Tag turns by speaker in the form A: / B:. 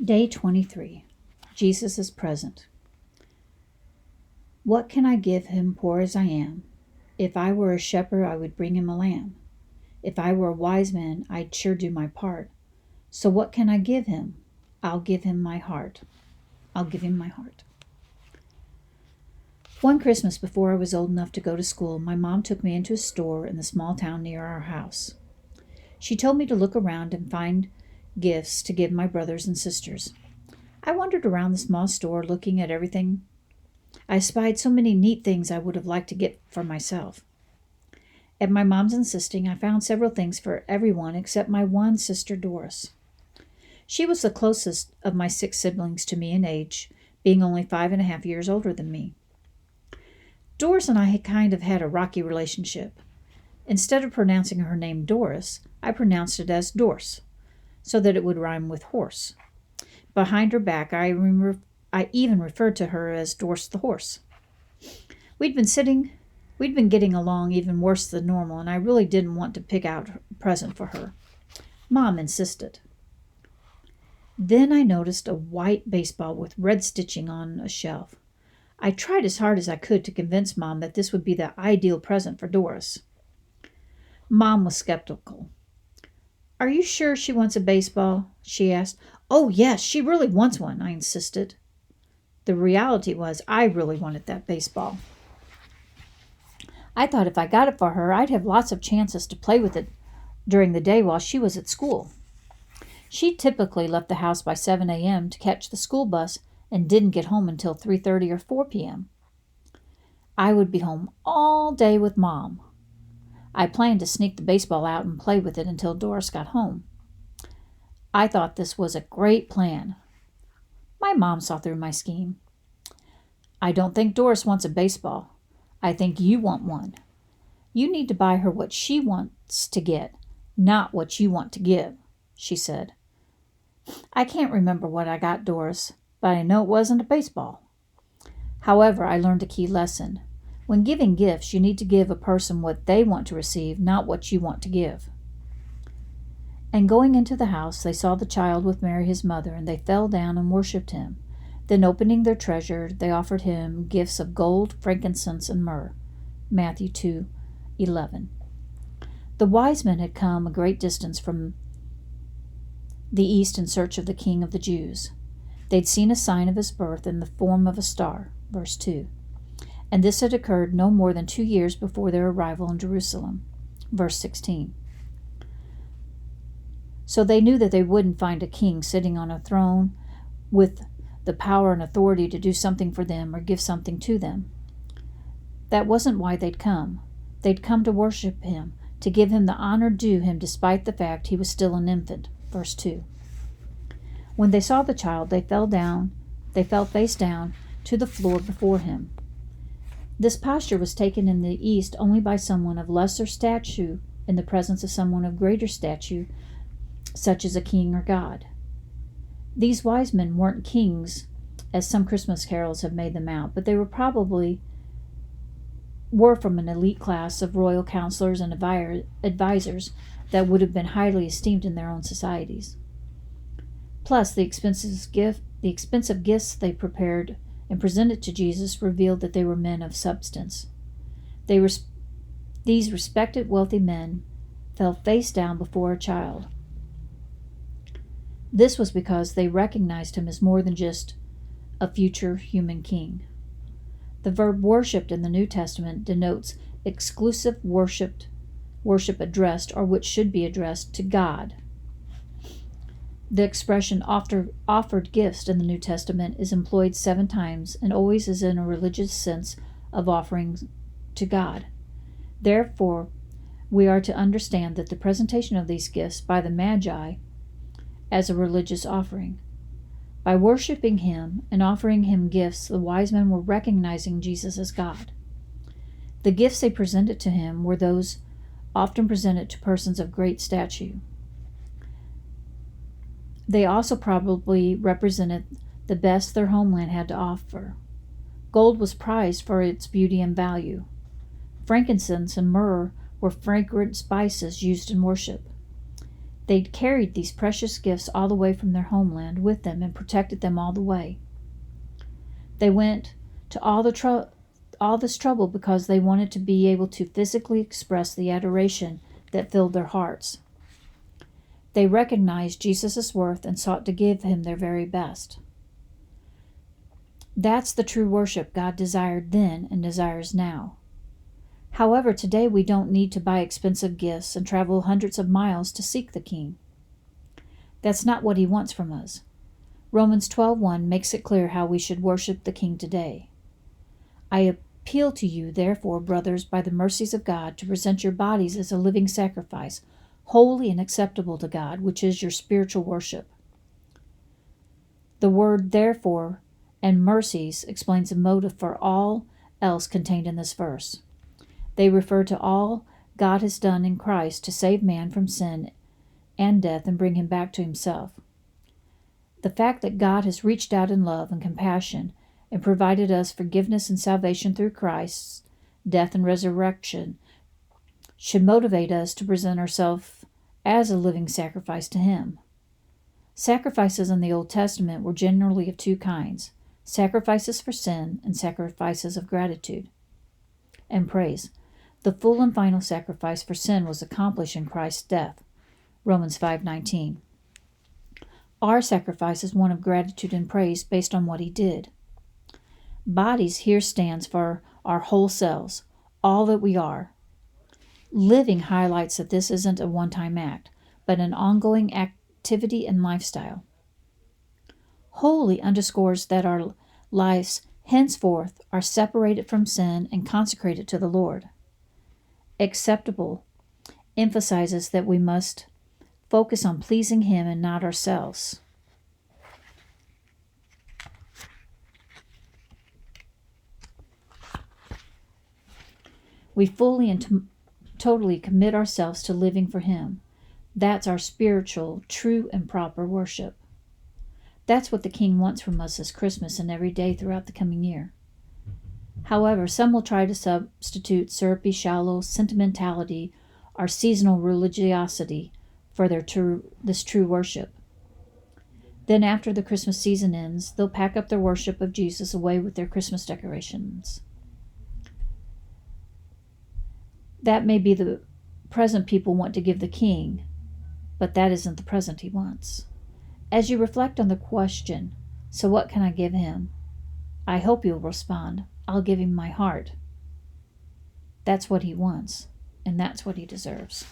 A: Day 23. Jesus is present. What can I give him poor as I am? If I were a shepherd, I would bring him a lamb. If I were a wise man, I'd sure do my part. So what can I give him? I'll give him my heart. I'll give him my heart. One Christmas, before I was old enough to go to school, my mom took me into a store in the small town near our house. She told me to look around and find gifts to give my brothers and sisters. I wandered around the small store looking at everything. I spied so many neat things I would have liked to get for myself. At my mom's insisting, I found several things for everyone except my one sister, Doris. She was the closest of my 6 siblings to me in age, being only 5.5 years older than me. Doris and I had kind of had a rocky relationship. Instead of pronouncing her name Doris, I pronounced it as Dorse, so that it would rhyme with horse. Behind her back, I even referred to her as Dorse the horse. We'd been getting along even worse than normal, and I really didn't want to pick out a present for her. Mom insisted. Then I noticed a white baseball with red stitching on a shelf. I tried as hard as I could to convince Mom that this would be the ideal present for Doris. Mom was skeptical. "Are you sure she wants a baseball?" she asked. "Oh, yes, she really wants one," I insisted. The reality was I really wanted that baseball. I thought if I got it for her, I'd have lots of chances to play with it during the day while she was at school. She typically left the house by 7 a.m. to catch the school bus and didn't get home until 3:30 or 4 p.m. I would be home all day with Mom. I planned to sneak the baseball out and play with it until Doris got home. I thought this was a great plan. My mom saw through my scheme. "I don't think Doris wants a baseball. I think you want one. You need to buy her what she wants to get, not what you want to give," she said. I can't remember what I got Doris, but I know it wasn't a baseball. However, I learned a key lesson. When giving gifts, you need to give a person what they want to receive, not what you want to give. And going into the house, they saw the child with Mary his mother, and they fell down and worshipped him. Then opening their treasure, they offered him gifts of gold, frankincense, and myrrh. Matthew 2:11. The wise men had come a great distance from the east in search of the King of the Jews. They'd seen a sign of his birth in the form of a star. Verse 2. And this had occurred no more than 2 years before their arrival in Jerusalem. Verse 16. So they knew that they wouldn't find a king sitting on a throne with the power and authority to do something for them or give something to them. That wasn't why they'd come. They'd come to worship him, to give him the honor due him despite the fact he was still an infant. Verse 2. When they saw the child, they fell face down to the floor before him. This posture was taken in the East only by someone of lesser stature in the presence of someone of greater stature, such as a king or god. These wise men weren't kings, as some Christmas carols have made them out, but they were from an elite class of royal counselors and advisors that would have been highly esteemed in their own societies. Plus, the expensive gifts they prepared and presented to Jesus revealed that they were men of substance. These respected, wealthy men fell face down before a child. This was because they recognized him as more than just a future human king. The verb worshipped in the New Testament denotes exclusive worship addressed, or which should be addressed, to God. The expression offered gifts in the New Testament is employed 7 times and always is in a religious sense of offering to God. Therefore, we are to understand that the presentation of these gifts by the Magi as a religious offering. By worshiping him and offering him gifts, the wise men were recognizing Jesus as God. The gifts they presented to him were those often presented to persons of great stature. They also probably represented the best their homeland had to offer. Gold was prized for its beauty and value. Frankincense and myrrh were fragrant spices used in worship. They'd carried these precious gifts all the way from their homeland with them and protected them all the way. They went to all this trouble because they wanted to be able to physically express the adoration that filled their hearts. They recognized Jesus' worth and sought to give him their very best. That's the true worship God desired then and desires now. However, today we don't need to buy expensive gifts and travel hundreds of miles to seek the King. That's not what he wants from us. Romans 12:1 makes it clear how we should worship the King today. I appeal to you, therefore, brothers, by the mercies of God, to present your bodies as a living sacrifice, holy and acceptable to God, which is your spiritual worship. The word therefore and mercies explains the motive for all else contained in this verse. They refer to all God has done in Christ to save man from sin and death and bring him back to himself. The fact that God has reached out in love and compassion and provided us forgiveness and salvation through Christ's death and resurrection should motivate us to present ourselves as a living sacrifice to him. Sacrifices in the Old Testament were generally of two kinds: sacrifices for sin and sacrifices of gratitude and praise. The full and final sacrifice for sin was accomplished in Christ's death. Romans 5:19. Our sacrifice is one of gratitude and praise based on what he did. Bodies here stands for our whole selves, all that we are. Living highlights that this isn't a one-time act, but an ongoing activity and lifestyle. Holy underscores that our lives henceforth are separated from sin and consecrated to the Lord. Acceptable emphasizes that we must focus on pleasing him and not ourselves. We fully and totally commit ourselves to living for him. That's our spiritual, true, and proper worship. That's what the King wants from us this Christmas and every day throughout the coming year. However, some will try to substitute syrupy, shallow sentimentality or seasonal religiosity for this true worship. Then after the Christmas season ends, they'll pack up their worship of Jesus away with their Christmas decorations. That may be the present people want to give the King, but that isn't the present he wants. As you reflect on the question, so what can I give him? I hope you'll respond, I'll give him my heart. That's what he wants, and that's what he deserves.